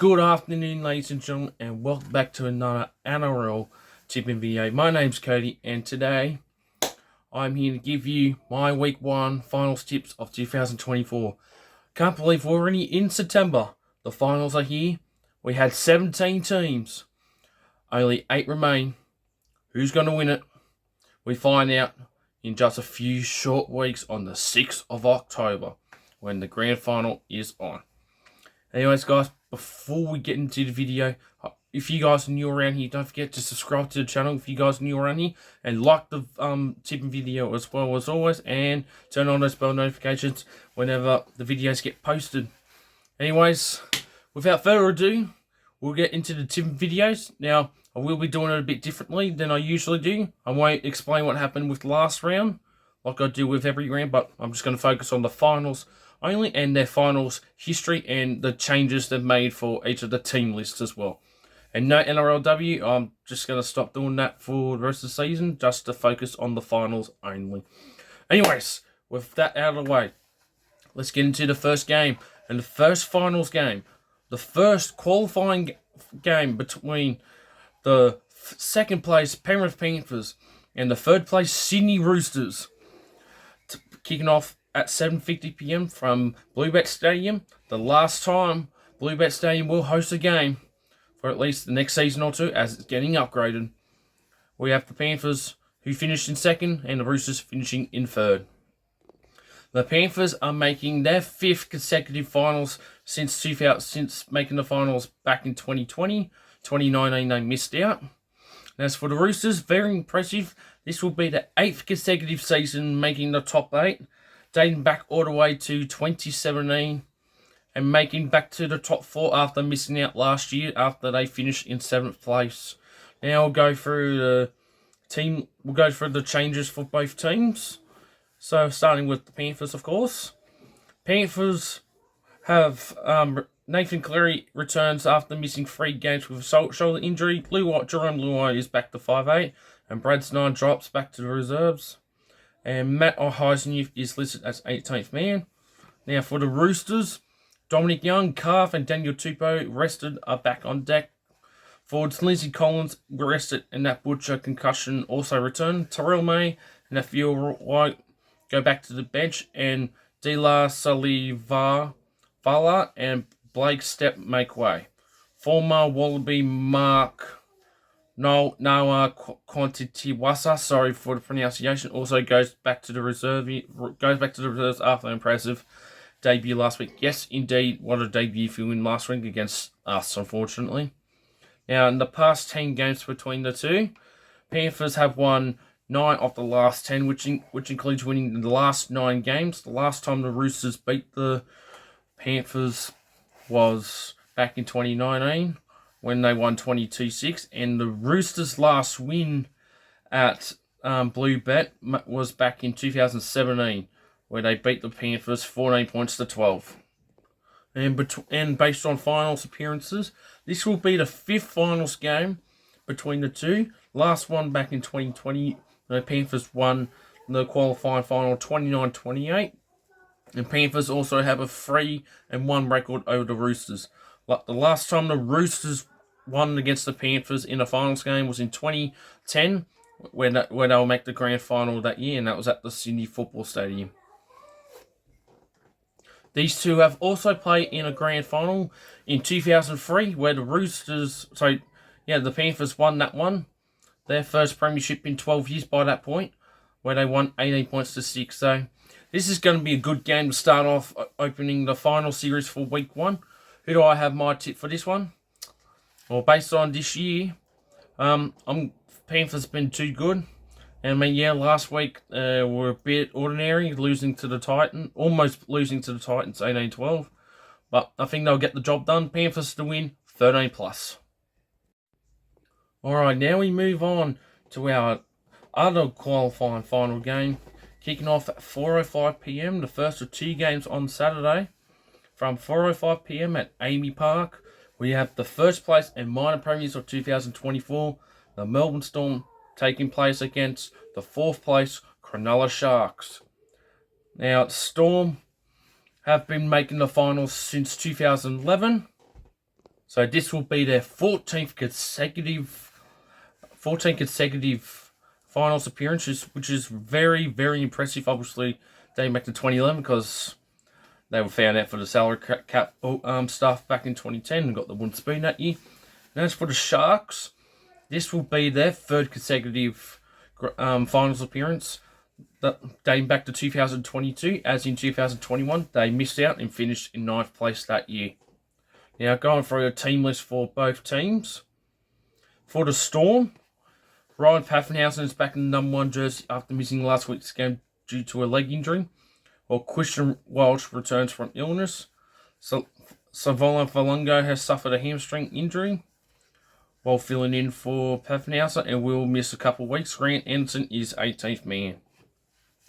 Good afternoon, ladies and gentlemen, and welcome back to another NRL tipping video. My name's Cody, and today I'm here to give you my Week 1 finals tips of 2024. Can't believe we're already in September. The finals are here. We had 17 teams. Only 8 remain. Who's going to win it? We find out in just a few short weeks on the 6th of October when the grand final is on. Anyways, guys, before we get into the video, if you guys are new around here, don't forget to subscribe to the channel if you guys are new around here, and like the tipping video as well as always, and turn on those bell notifications whenever the videos get posted. Anyways, without further ado, we'll get into the tipping videos. Now, I will be doing it a bit differently than I usually do. I won't explain what happened with the last round like I do with every round, but I'm just going to focus on the finals only and their finals history and the changes they've made for each of the team lists as well. And no NRLW, I'm just going to stop doing that for the rest of the season just to focus on the finals only. Anyways, with that out of the way, let's get into the first game. And the first finals game, the first qualifying game between the second place Penrith Panthers and the third place Sydney Roosters, kicking off at 7:50 p.m. from Bluebet Stadium. The last time Bluebet Stadium will host a game for at least the next season or two, as it's getting upgraded. We have the Panthers, who finished in second, and the Roosters finishing in third. The Panthers are making their 5th consecutive finals since making the finals back in 2020. 2019 they missed out. And as for the Roosters, very impressive. This will be the 8th consecutive season making the top 8, dating back all the way to 2017, and making back to the top 4 after missing out last year after they finished in 7th place. Now we'll go through the changes for both teams. So starting with the Panthers, of course. Panthers have Nathan Cleary returns after missing 3 games with a shoulder injury. Jerome Luai is back to 5'8", and Brad Snide drops back to the reserves. And Matt Heisenuth is listed as 18th man. Now for the Roosters, Dominic Young, Calf, and Daniel Tupou rested are back on deck. Forwards Lindsay Collins rested, and that Butcher concussion also returned. Terrell May and Nathaniel White go back to the bench, and Dila Salivala and Blake Stepp make way. Former Wallaby Mark Noah Quantitiwasa, sorry for the pronunciation, also goes back to the reserves after an impressive debut last week. Yes, indeed, what a debut for him last week against us, unfortunately. Now, in the past 10 games between the two, Panthers have won 9 of the last 10, which includes winning the last 9 games. The last time the Roosters beat the Panthers was back in 2019. When they won 22-6, and the Roosters' last win at Bluebet was back in 2017, where they beat the Panthers 14 points to 12. And based on finals appearances, this will be the 5th finals game between the two. Last one back in 2020, the Panthers won the qualifying final 29-28, and Panthers also have a 3-1 record over the Roosters. Like the last time the Roosters won against the Panthers in a finals game was in 2010, where they'll make the grand final that year, and that was at the Sydney Football Stadium. These two have also played in a grand final in 2003, where the Panthers won that one, their first premiership in 12 years by that point, where they won 18 points to 6. So this is going to be a good game to start off opening the final series for Week 1. Who do I have my tip for this one? Well, based on this year, Panthers been too good. And last week were a bit ordinary, almost losing to the Titans 18-12. But I think they'll get the job done. Panthers to win 13+. Alright, now we move on to our other qualifying final game, kicking off at 4:05 p.m. The first of 2 games on Saturday. From 4:05 p.m. at Amy Park, we have the first place and minor premiers of 2024, the Melbourne Storm, taking place against the 4th place Cronulla Sharks. Now, Storm have been making the finals since 2011, So this will be their 14th consecutive finals appearances, which is very, very impressive. Obviously, dating back to 2011 because they were found out for the salary cap stuff back in 2010 and got the wooden spoon that year. And as for the Sharks, this will be their third consecutive finals appearance, dating back to 2022, as in 2021, they missed out and finished in 9th place that year. Now, going through a team list for both teams. For the Storm, Ryan Paffenhausen is back in the #1 jersey after missing last week's game due to a leg injury, while Christian Walsh returns from illness. Savola Valungo has suffered a hamstring injury while filling in for Paffenhausen and will miss a couple of weeks. Grant Anderson is 18th man.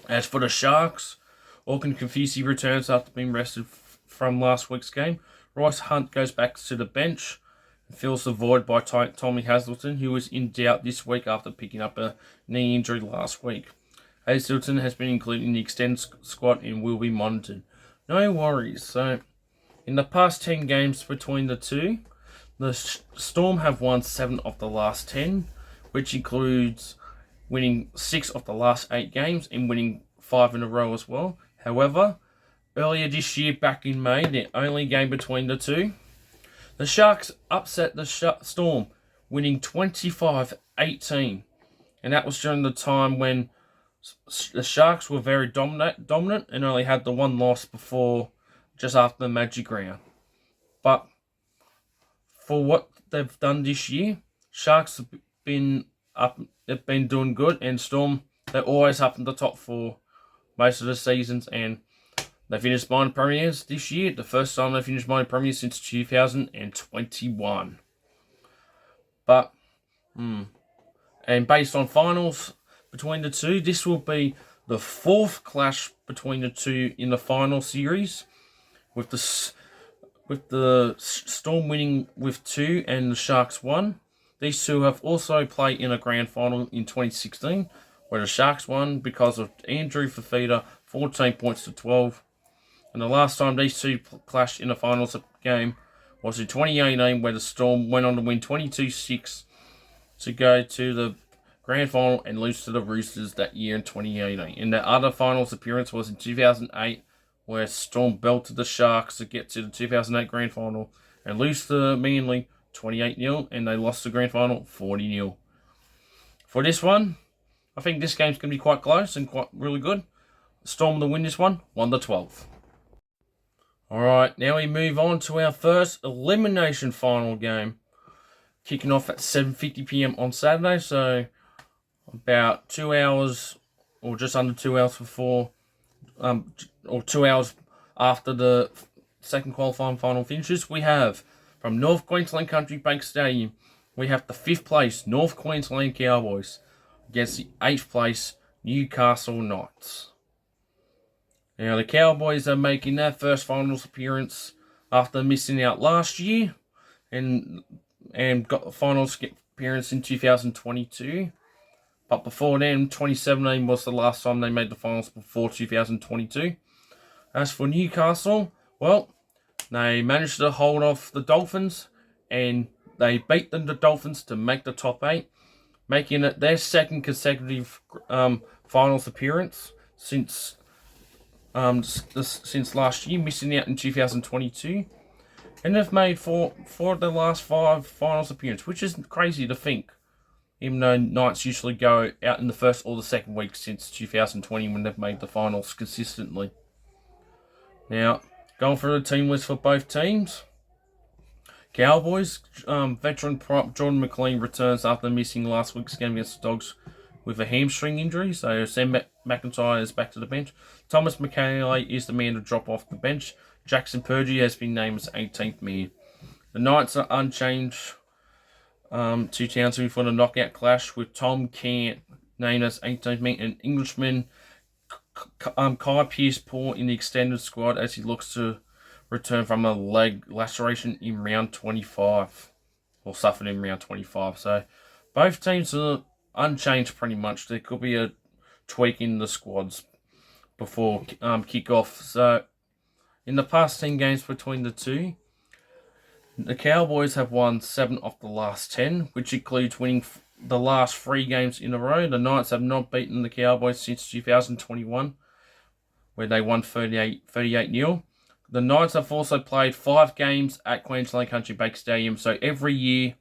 As for the Sharks, Auckland Confusey returns after being rested from last week's game. Royce Hunt goes back to the bench and fills the void by Tommy Hazelton, who was in doubt this week after picking up a knee injury last week. Hazelton has been included in the extended squad and will be monitored. No worries. So, in the past 10 games between the two, the Storm have won 7 of the last 10, which includes winning 6 of the last 8 games and winning 5 in a row as well. However, earlier this year, back in May, the only game between the two, the Sharks upset the Storm, winning 25-18. And that was during the time when the Sharks were very dominant and only had the one loss before, just after the Magic Round. But for what they've done this year, Sharks have been doing good, and Storm, they're always up in the top 4 most of the seasons, and they finished minor premiers this year, the first time they finished minor premiers since 2021. But, and based on finals between the two, this will be the 4th clash between the two in the final series, with the Storm winning with 2 and the Sharks 1. These two have also played in a grand final in 2016, where the Sharks won because of Andrew Fafita, 14 points to 12. And the last time these two clashed in a finals game was in 2018, where the Storm went on to win 22-6 to go to the grand final and lose to the Roosters that year in 2018. And the other finals appearance was in 2008, where Storm belted the Sharks to get to the 2008 grand final and lose to Manly 28-0, and they lost the grand final 40-0. For this one, I think this game's going to be quite close and quite really good. Storm will win this one, 1-12. Alright, now we move on to our first elimination final game, kicking off at 7:50 p.m. on Saturday, so about 2 hours, or just under 2 hours before, or 2 hours after the second qualifying final finishes. We have, from North Queensland Country Bank Stadium, we have the 5th place North Queensland Cowboys against the 8th place Newcastle Knights. Now, the Cowboys are making their first finals appearance after missing out last year and got the finals appearance in 2022. But before then, 2017 was the last time they made the finals before 2022. As for Newcastle, well, they managed to hold off the Dolphins and they beat the Dolphins to make the top 8, making it their second consecutive finals appearance since last year, missing out in 2022. And they've made four of the last 5 finals appearances, which is crazy to think, even though Knights usually go out in the first or the second week since 2020 when they've made the finals consistently. Now, going through the team list for both teams. Cowboys, veteran prop Jordan McLean returns after missing last week's game against the Dogs with a hamstring injury, so Sam McIntyre is back to the bench. Thomas McKay is the man to drop off the bench. Jackson Purdy has been named as 18th man. The Knights are unchanged to Townsville for the knockout clash, with Tom Cant named as 18th man and Englishman Kai Pearce-Paul in the extended squad as he looks to return from a leg laceration in round 25, or suffered in round 25. So both teams are unchanged pretty much. There could be a tweak in the squads before kick-off. So in the past 10 games between the two, The Cowboys have won 7 of the last 10, which includes winning the last 3 games in a row. The Knights have not beaten the Cowboys since 2021, where they won 38-0. The Knights have also played 5 games at Queensland Country Bank Stadium, so every year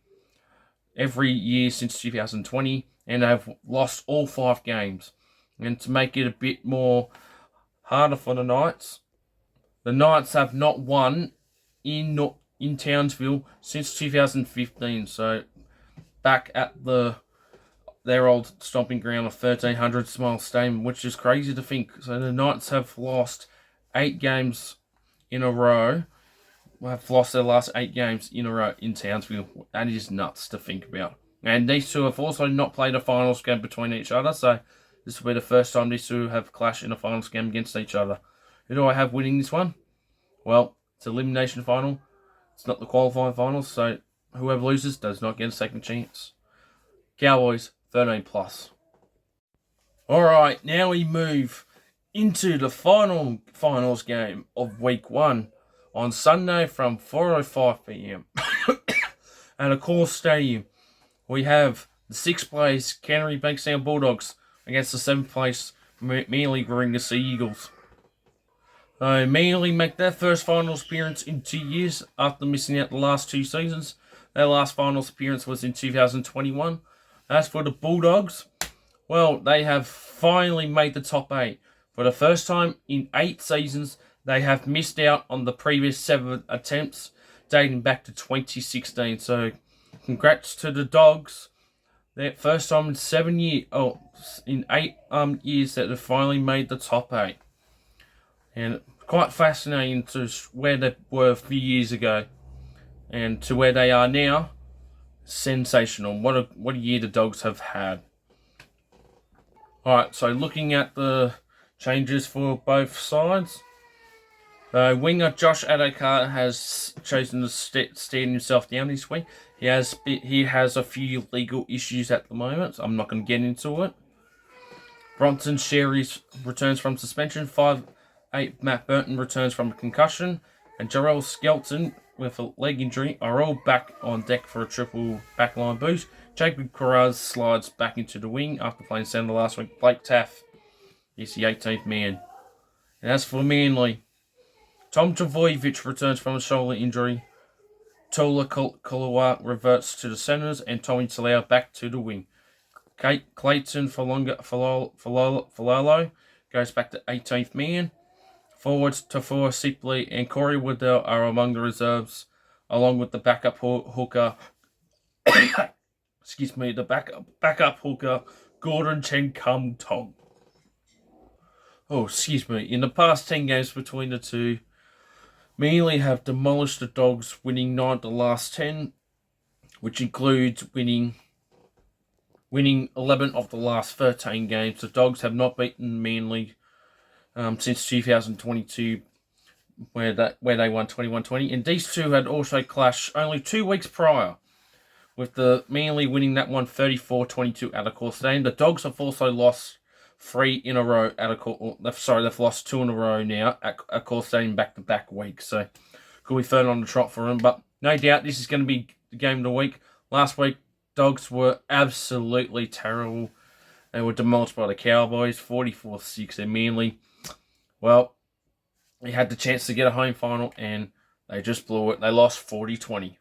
since 2020, and have lost all 5 games. And to make it a bit more harder for the Knights have not won in Townsville since 2015. So back at their old stomping ground of 1300 Smile Stadium, which is crazy to think. So the Knights have lost 8 games in a row. Have lost their last 8 games in a row in Townsville. That is nuts to think about. And these two have also not played a finals game between each other. So this will be the first time these two have clashed in a finals game against each other. Who do I have winning this one? Well, it's an elimination final. It's not the qualifying finals, so whoever loses does not get a second chance. Cowboys, 13 plus. Alright, now we move into the finals game of week 1 on Sunday from 4:05 p.m. at Accor Stadium. We have the 6th place Canterbury Bankstown Bulldogs against the 7th place Manly Warringah Sea Eagles. Manly make their first finals appearance in 2 years after missing out the last 2 seasons. Their last finals appearance was in 2021. As for the Bulldogs, well, they have finally made the top 8. For the first time in 8 seasons, they have missed out on the previous 7 attempts, dating back to 2016. So, congrats to the Dogs. Their first time in 8 years that they've finally made the top 8. And quite fascinating to where they were a few years ago and to where they are now. Sensational. What a year the Dogs have had. Alright, so looking at the changes for both sides. Winger Josh Adokar has chosen to stand himself down this week. He has a few legal issues at the moment, so I'm not going to get into it. Bronson Sherry returns from suspension. 5'8" Matt Burton returns from a concussion. And Jarrell Skelton, with a leg injury, are all back on deck for a triple backline boost. Jacob Carraz slides back into the wing after playing centre last week. Blake Taff is the 18th man. And as for Manly, Tom Travojevic returns from a shoulder injury. Tola Kolowa reverts to the centres, and Tommy Talau back to the wing. Clayton Falalo goes back to 18th man. Forwards Tafua Sipley and Corey Waddell are among the reserves, along with the backup hooker. The backup hooker Gordon Chen Kum Tong. In the past 10 games between the two, Manly have demolished the Dogs, winning 9 of the last 10, which includes winning 11 of the last 13 games. The Dogs have not beaten Manly since 2022, where they won 21-20. And these two had also clashed only 2 weeks prior, with the Manly winning that one 34-22 at Accor Stadium. The Dogs have also lost 3 in a row at they've lost 2 in a row now at Accor Stadium back-to-back weeks. So could be third on the trot for them, but no doubt this is going to be the game of the week. Last week, Dogs were absolutely terrible. They were demolished by the Cowboys, 44-6, and Manly, well, they had the chance to get a home final, and they just blew it. They lost 40-20.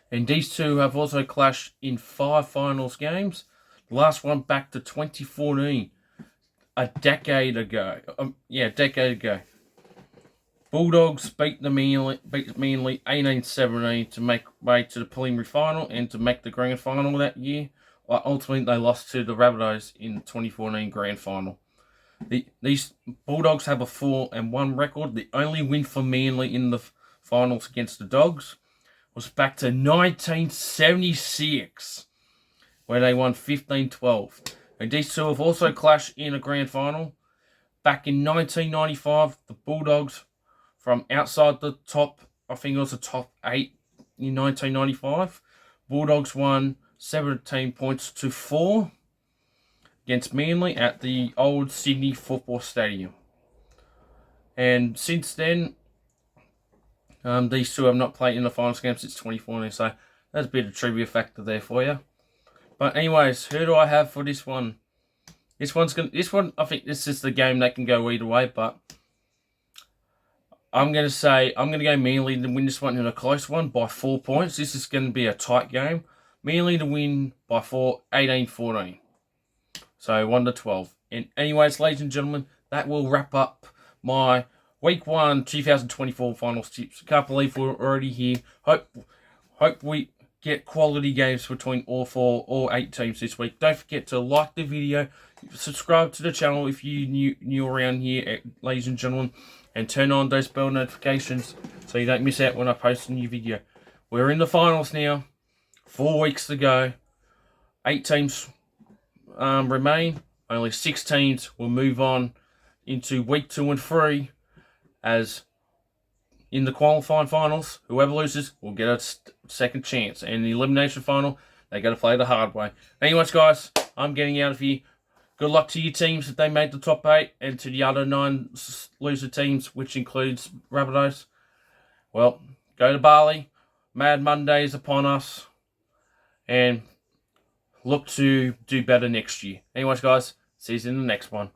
And these two have also clashed in 5 finals games. The last one back to 2014, a decade ago. Bulldogs beat Manly 18-17 to make way to the preliminary final and to make the grand final that year. Ultimately, they lost to the Rabbitohs in the 2014 grand final. These Bulldogs have a 4-1 record. The only win for Manly in the finals against the Dogs was back to 1976, where they won 15-12. And these two have also clashed in a grand final. Back in 1995, the Bulldogs, from outside the top, I think it was the top 8 in 1995, Bulldogs won 17 points to 4 against Manly at the old Sydney Football Stadium. And since then, These two have not played in the finals game since 2014, so that's a bit of trivia factor there for you. But anyways, who do I have for this one? This one, I think this is the game that can go either way, but I'm going to go Manly to win this one in a close one by 4 points. This is going to be a tight game. Manly to win by 18-14. So 1-12. And anyways, ladies and gentlemen, that will wrap up my Week 1 2024 finals tips. Can't believe we're already here. Hope we get quality games between all 8 teams this week. Don't forget to like the video, subscribe to the channel if you new around here, ladies and gentlemen, and turn on those bell notifications so you don't miss out when I post a new video. We're in the finals now. 4 weeks to go. 8 teams remain. Only 6 teams will move on into Week 2 and 3, as in the qualifying finals, whoever loses will get a second chance. And the elimination final, they got to play the hard way. Anyways, guys, I'm getting out of here. Good luck to your teams if they made the top 8, and to the other 9 loser teams, which includes Rabbitohs. Well, go to Bali. Mad Monday is upon us. And look to do better next year. Anyways, guys, see you in the next one.